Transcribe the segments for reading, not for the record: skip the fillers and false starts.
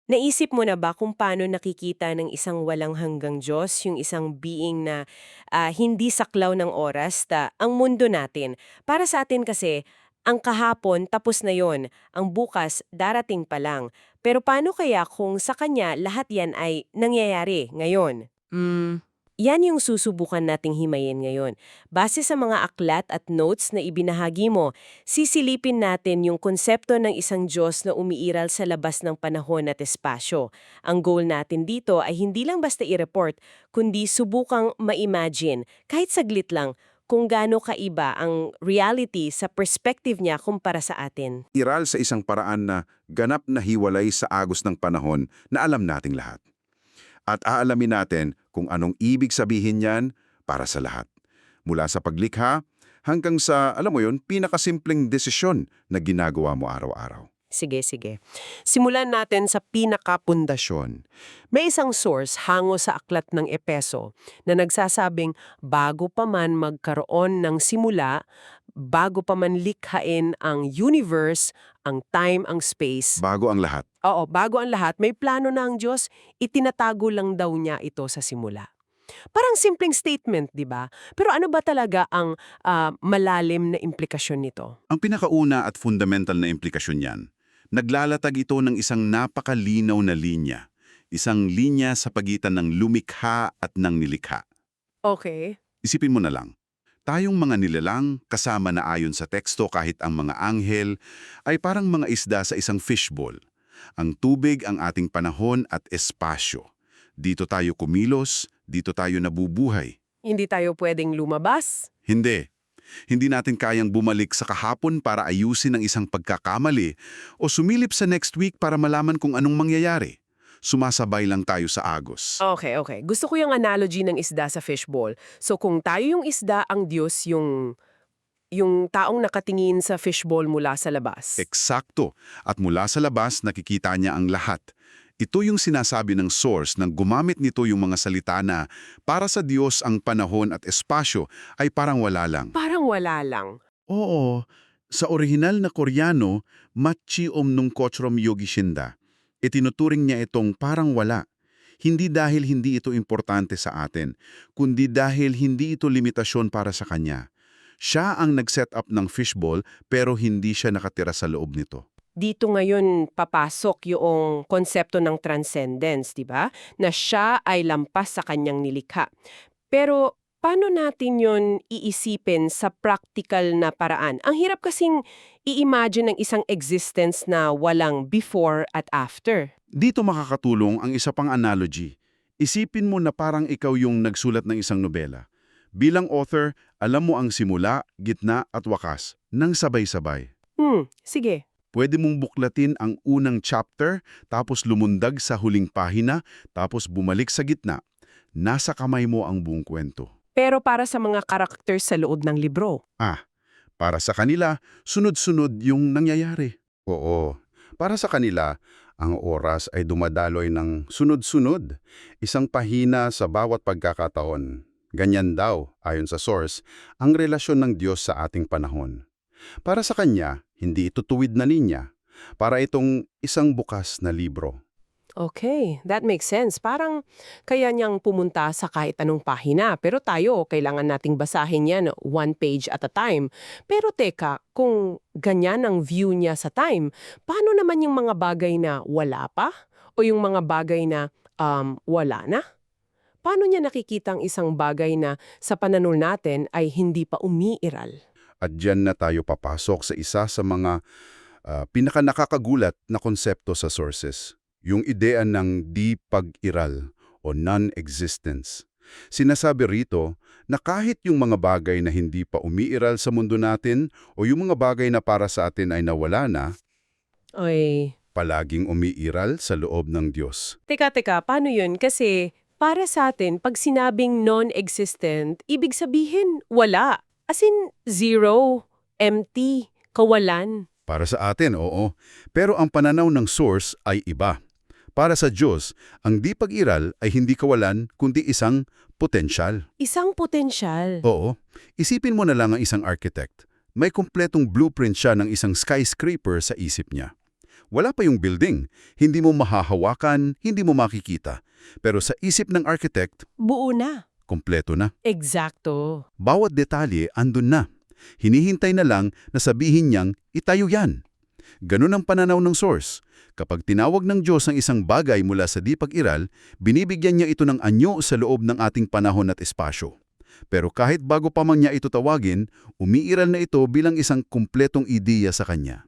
Naisip mo na ba kung paano nakikita ng isang walang hanggang Diyos, yung isang being na hindi saklaw ng oras, ang mundo natin? Para sa atin kasi, ang kahapon tapos na yon, ang bukas darating pa lang. Pero paano kaya kung sa Kanya lahat yan ay nangyayari ngayon? Yan yung susubukan nating himayin ngayon. Base sa mga aklat at notes na ibinahagi mo, sisilipin natin yung konsepto ng isang Diyos na umiiral sa labas ng panahon at espasyo. Ang goal natin dito ay hindi lang basta i-report, kundi subukang ma-imagine, kahit saglit lang, kung gaano kaiba ang reality sa perspective niya kumpara sa atin. Iral sa isang paraan na ganap na hiwalay sa agos ng panahon na alam nating lahat. At aalamin natin kung anong ibig sabihin niyan para sa lahat. Mula sa paglikha hanggang sa, alam mo yun, pinakasimpleng desisyon na ginagawa mo araw-araw. Sige, sige. Simulan natin sa pinakapundasyon. May isang source hango sa aklat ng Epeso na nagsasabing bago pa man magkaroon ng simula, bago pa man likhain ang universe, ang time, ang space. Bago ang lahat. Oo, bago ang lahat, may plano na ang Diyos, itinatago lang daw niya ito sa simula. Parang simpleng statement, di ba? Pero ano ba talaga ang malalim na implikasyon nito? Ang pinakauna at fundamental na implikasyon niyan, naglalatag ito ng isang napakalinaw na linya. Isang linya sa pagitan ng lumikha at ng nilikha. Okay. Isipin mo na lang. Tayong mga nilalang, kasama na ayon sa teksto kahit ang mga anghel, ay parang mga isda sa isang fishbowl. Ang tubig ang ating panahon at espasyo. Dito tayo kumilos, dito tayo nabubuhay. Hindi tayo pwedeng lumabas. Hindi. Hindi natin kayang bumalik sa kahapon para ayusin ang isang pagkakamali o sumilip sa next week para malaman kung anong mangyayari. Sumasabay lang tayo sa agos. Okay, okay. Gusto ko yung analogy ng isda sa fishbowl. So kung tayo yung isda, ang Diyos yung taong nakatingin sa fishbowl mula sa labas. Eksakto. At mula sa labas, nakikita niya ang lahat. Ito yung sinasabi ng source nang gumamit nito yung mga salita na para sa Diyos ang panahon at espasyo ay parang wala lang. Parang wala lang. Oo, sa orihinal na Koreano, Machi Omnung Kochrom Yogi Shinda, itinuturing niya itong parang wala. Hindi dahil hindi ito importante sa atin, kundi dahil hindi ito limitasyon para sa kanya. Siya ang nag-set up ng fishbowl pero hindi siya nakatira sa loob nito. Dito ngayon papasok yung konsepto ng transcendence, di ba? Na siya ay lampas sa kanyang nilikha. Pero paano natin yon iisipin sa practical na paraan? Ang hirap kasing i-imagine ng isang existence na walang before at after. Dito makakatulong ang isa pang analogy. Isipin mo na parang ikaw yung nagsulat ng isang nobela. Bilang author, alam mo ang simula, gitna at wakas, nang sabay-sabay. Sige. Pwede mong buklatin ang unang chapter, tapos lumundag sa huling pahina, tapos bumalik sa gitna. Nasa kamay mo ang buong kwento. Pero para sa mga characters sa loob ng libro. Para sa kanila, sunod-sunod yung nangyayari. Oo, para sa kanila, ang oras ay dumadaloy ng sunod-sunod. Isang pahina sa bawat pagkakataon. Ganyan daw, ayon sa source, ang relasyon ng Diyos sa ating panahon. Para sa Kanya, hindi ito tuwid na linya. Para itong isang bukas na libro. Okay, that makes sense. Parang kaya niyang pumunta sa kahit anong pahina. Pero tayo, kailangan nating basahin yan one page at a time. Pero teka, kung ganyan ang view niya sa time, paano naman yung mga bagay na wala pa? O yung mga bagay na wala na? Paano niya nakikita ang isang bagay na sa pananul natin ay hindi pa umiiral? At diyan na tayo papasok sa isa sa mga pinakanakakagulat na konsepto sa sources. Yung ideya ng di pag-iral o non-existence. Sinasabi rito na kahit yung mga bagay na hindi pa umiiral sa mundo natin o yung mga bagay na para sa atin ay nawala na, Ay, palaging umiiral sa loob ng Diyos. teka, paano yun? Kasi para sa atin, pag sinabing non-existent, ibig sabihin wala. As in, zero, empty, kawalan. Para sa atin, oo. Pero ang pananaw ng source ay iba. Para sa Diyos, ang di pag-iral ay hindi kawalan kundi isang potensyal. Isang potensyal. Oo. Isipin mo na lang ang isang architect. May kumpletong blueprint siya ng isang skyscraper sa isip niya. Wala pa yung building. Hindi mo mahahawakan, hindi mo makikita. Pero sa isip ng architect, Buo na. kompleto na. Eksakto. Bawat detalye andun na. Hinihintay na lang na sabihin niyang, itayo yan. Ganun ang pananaw ng source. Kapag tinawag ng Diyos ang isang bagay mula sa di pag-iral, binibigyan niya ito ng anyo sa loob ng ating panahon at espasyo. Pero kahit bago pa man niya ito tawagin, umiiral na ito bilang isang kumpletong ideya sa kanya.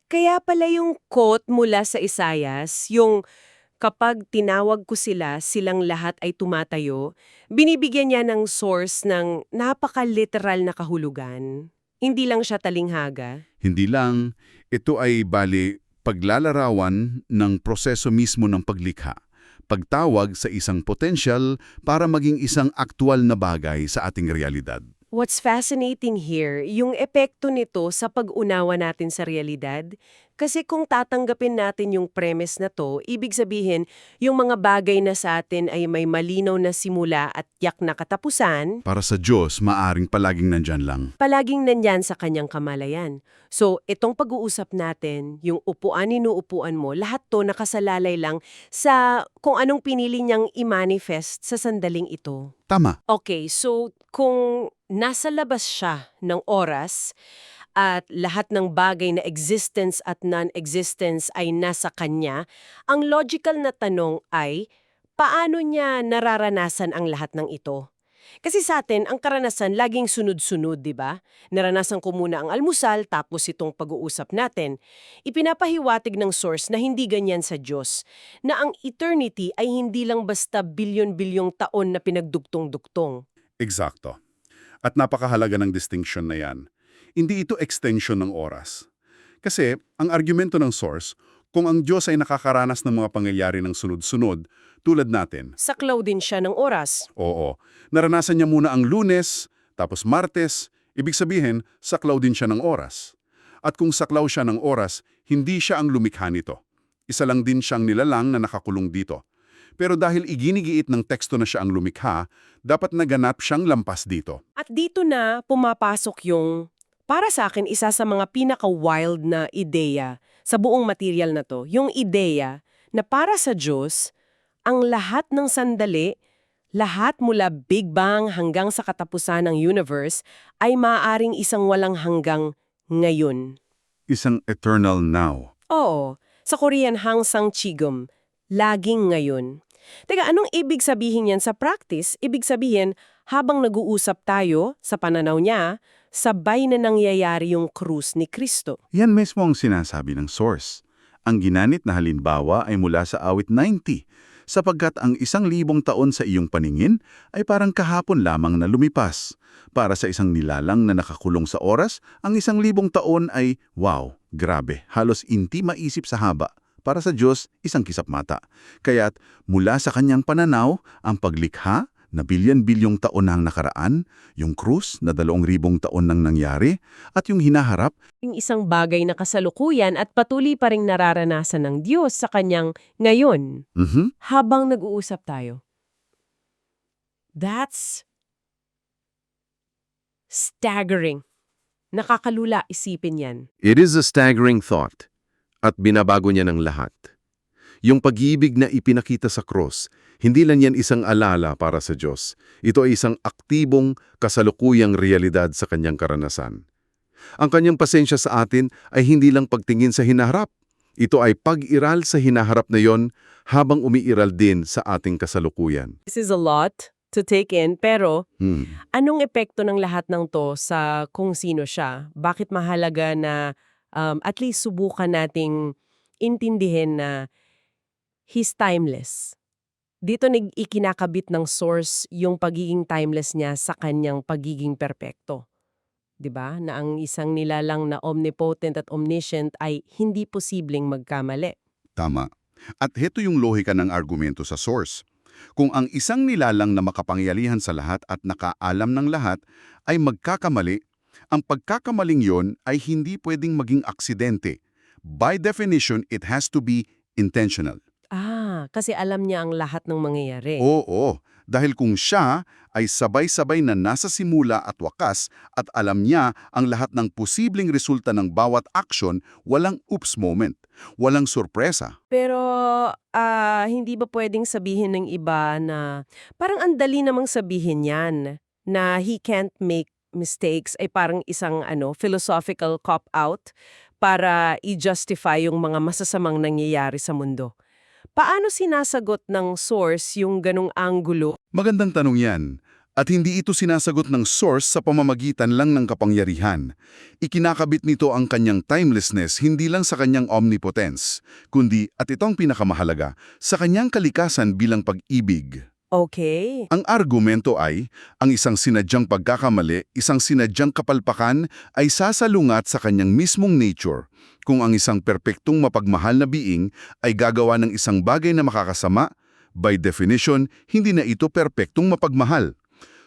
Kaya pala yung quote mula sa Isaias, yung kapag tinawag ko sila, silang lahat ay tumatayo, binibigyan niya ng source ng napaka-literal na kahulugan. Hindi lang siya talinghaga. Hindi lang, ito ay paglalarawan ng proseso mismo ng paglikha. Pagtawag sa isang potential para maging isang aktwal na bagay sa ating realidad. What's fascinating here, yung epekto nito sa pag-unawa natin sa realidad. Kasi kung tatanggapin natin yung premise na to, ibig sabihin, yung mga bagay na sa atin ay may malinaw na simula at tiyak na katapusan, Para sa Diyos, maaring palaging nandyan lang. palaging nandyan sa kanyang kamalayan. So, itong pag-uusap natin, yung inuupuan mo, lahat to nakasalalay lang sa kung anong pinili niyang i-manifest sa sandaling ito. Tama. Okay, so kung nasa labas siya ng oras at lahat ng bagay na existence at non-existence ay nasa kanya, ang logical na tanong ay, paano niya nararanasan ang lahat ng ito? Kasi sa atin, ang karanasan laging sunod-sunod, di ba? Naranasan ko muna ang almusal tapos itong pag-uusap natin. Ipinapahiwatig ng source na hindi ganyan sa Diyos, na ang eternity ay hindi lang basta bilyon-bilyong taon na pinagdugtong-dugtong. Eksakto. At napakahalaga ng distinction na yan. Hindi ito extension ng oras. Kasi ang argumento ng source, kung ang Diyos ay nakakaranas ng mga pangyayari ng sunod-sunod, tulad natin, Saklaw din siya ng oras. oo, naranasan niya muna ang Lunes, tapos Martes, ibig sabihin, saklaw din siya ng oras. At kung saklaw siya ng oras, hindi siya ang lumikha nito. Isa lang din siyang nilalang na nakakulong dito. Pero dahil iginigiit ng teksto na siya ang lumikha, dapat naganap siyang lampas dito. At dito na pumapasok yung, para sa akin, isa sa mga pinaka-wild na ideya sa buong material na to. Yung ideya na para sa Diyos, ang lahat ng sandali, lahat mula Big Bang hanggang sa katapusan ng universe, ay maaaring isang walang hanggang ngayon. Isang eternal now. Oo, sa Korean Hangsang Chigum, laging ngayon. Teka, anong ibig sabihin yan sa practice? Ibig sabihin, habang nag-uusap tayo, sa pananaw niya, sabay na nangyayari yung krus ni Kristo. Yan mismo ang sinasabi ng source. Ang ginanit na halimbawa ay mula sa awit 90, sapagkat ang 1,000 taon sa iyong paningin ay parang kahapon lamang na lumipas. Para sa isang nilalang na nakakulong sa oras, ang 1,000 taon ay, wow, grabe, halos hindi maisip sa haba. Para sa Diyos, isang kisap mata. Kaya't mula sa kanyang pananaw, ang paglikha na bilyon-bilyong taon na ang nakaraan, yung krus na 2,000 taon nang nangyari, at yung hinaharap, Yung isang bagay na kasalukuyan at patuloy pa ring nararanasan ng Diyos sa kanyang ngayon, habang nag-uusap tayo. That's staggering. Nakakalula isipin yan. It is a staggering thought. At binabago niya ng lahat. Yung pag-ibig na ipinakita sa cross, hindi lang yan isang alala para sa Diyos. Ito ay isang aktibong, kasalukuyang realidad sa kanyang karanasan. Ang kanyang pasensya sa atin ay hindi lang pagtingin sa hinaharap. Ito ay pag-iral sa hinaharap na yon habang umiiral din sa ating kasalukuyan. This is a lot to take in, pero Hmm. anong epekto ng lahat ng to sa kung sino siya? Bakit mahalaga na at least subukan nating intindihin na he's timeless? Dito ikinakabit ng source yung pagiging timeless niya sa kanyang pagiging perpekto. 'Di ba? Na ang isang nilalang na omnipotent at omniscient ay hindi posibleng magkamali. Tama. At heto yung lohika ng argumento sa source. Kung ang isang nilalang na makapangyarihan sa lahat at nakaalam ng lahat ay magkakamali, ang pagkakamaling yon ay hindi pwedeng maging aksidente. By definition, it has to be intentional. siya kasi alam niya ang lahat ng mangyayari. Oo, dahil kung siya ay sabay-sabay na nasa simula at wakas at alam niya ang lahat ng posibleng resulta ng bawat aksyon, walang oops moment, walang sorpresa. Pero hindi ba pwedeng sabihin ng iba na parang ang dali namang sabihin yan na he can't make mistakes ay parang isang philosophical cop-out para i-justify yung mga masasamang nangyayari sa mundo. Paano sinasagot ng source yung ganong anggulo? Magandang tanong yan. At hindi ito sinasagot ng source sa pamamagitan lang ng kapangyarihan. Ikinakabit nito ang kanyang timelessness hindi lang sa kanyang omnipotence, kundi, at ito ang pinakamahalaga, sa kanyang kalikasan bilang pag-ibig. Okay. Ang argumento ay, ang isang sinadyang pagkakamali, isang sinadyang kapalpakan ay sasalungat sa kanyang mismong nature, kung ang isang perpektong mapagmahal na being ay gagawa ng isang bagay na makakasama, by definition, hindi na ito perpektong mapagmahal.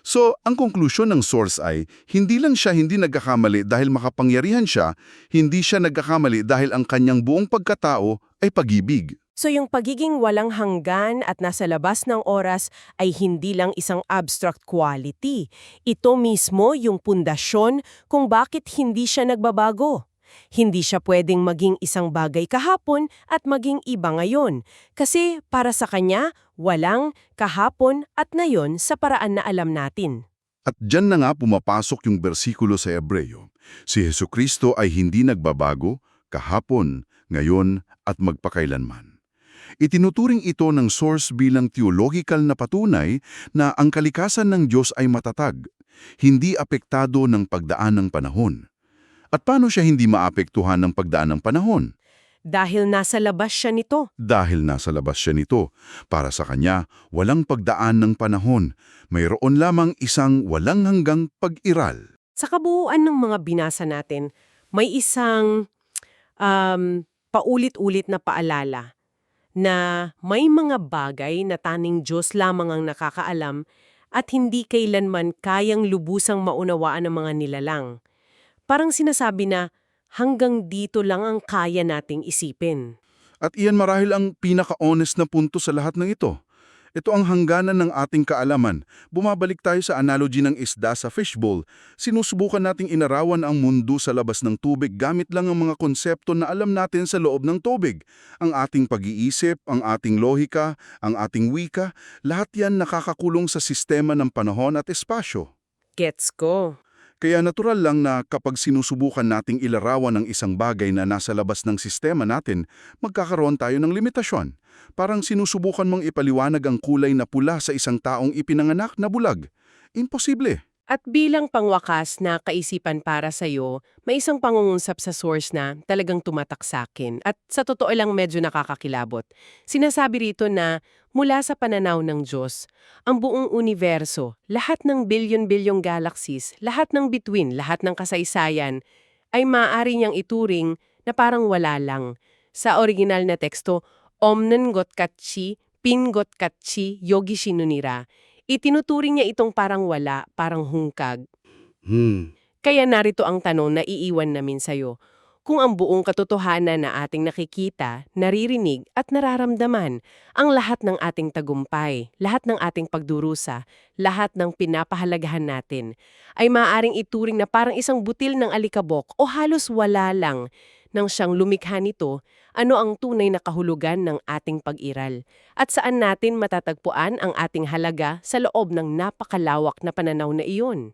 So, ang konklusyon ng source ay, hindi lang siya hindi nagkakamali dahil makapangyarihan siya, hindi siya nagkakamali dahil ang kanyang buong pagkatao ay pag-ibig. So yung pagiging walang hanggan at nasa labas ng oras ay hindi lang isang abstract quality. Ito mismo yung pundasyon kung bakit hindi siya nagbabago. Hindi siya pwedeng maging isang bagay kahapon at maging iba ngayon. Kasi para sa kanya, walang kahapon at ngayon sa paraan na alam natin. At dyan na nga pumapasok yung bersikulo sa Hebreo. Si Hesukristo ay hindi nagbabago, kahapon, ngayon at magpakailanman. Itinuturing ito ng source bilang theological na patunay na ang kalikasan ng Diyos ay matatag, hindi apektado ng pagdaan ng panahon. At paano siya hindi maapektuhan ng pagdaan ng panahon? Dahil nasa labas siya nito. Dahil nasa labas siya nito, para sa kanya, walang pagdaan ng panahon. Mayroon lamang isang walang hanggang pag-iral. Sa kabuuan ng mga binasa natin, may isang paulit-ulit na paalala na may mga bagay na tanging Diyos lamang ang nakakaalam at hindi kailanman kayang lubusang maunawaan ng mga nilalang. Parang sinasabi na hanggang dito lang ang kaya nating isipin. At iyan marahil ang pinaka-honest na punto sa lahat ng ito. Ito ang hangganan ng ating kaalaman. Bumabalik tayo sa analogy ng isda sa fishbowl. Sinusubukan nating inarawan ang mundo sa labas ng tubig gamit lang ang mga konsepto na alam natin sa loob ng tubig. Ang ating pag-iisip, ang ating lohika, ang ating wika, lahat yan nakakakulong sa sistema ng panahon at espasyo. Gets ko. Kaya natural lang na kapag sinusubukan nating ilarawan ang isang bagay na nasa labas ng sistema natin, magkakaroon tayo ng limitasyon. Parang sinusubukan mong ipaliwanag ang kulay na pula sa isang taong ipinanganak na bulag. Imposible. At bilang pangwakas na kaisipan para sa'yo, may isang pangungusap sa source na talagang tumatak sa akin at sa totoo lang medyo nakakakilabot. Sinasabi rito na mula sa pananaw ng Diyos, ang buong universo, lahat ng bilyon-bilyong galaxies, lahat ng bituin, lahat ng kasaysayan, ay maaari niyang ituring na parang wala lang. Sa original na teksto, Omnen got katchi, pin got katchi, yogi shinunira. Itinuturing niya itong parang wala, parang hungkag. Kaya narito ang tanong na iiwan namin sa'yo. Kung ang buong katotohanan na ating nakikita, naririnig at nararamdaman, ang lahat ng ating tagumpay, lahat ng ating pagdurusa, lahat ng pinapahalagahan natin, ay maaaring ituring na parang isang butil ng alikabok o halos wala lang, nang siyang lumikha nito, ano ang tunay na kahulugan ng ating pag-iral at saan natin matatagpuan ang ating halaga sa loob ng napakalawak na pananaw na iyon.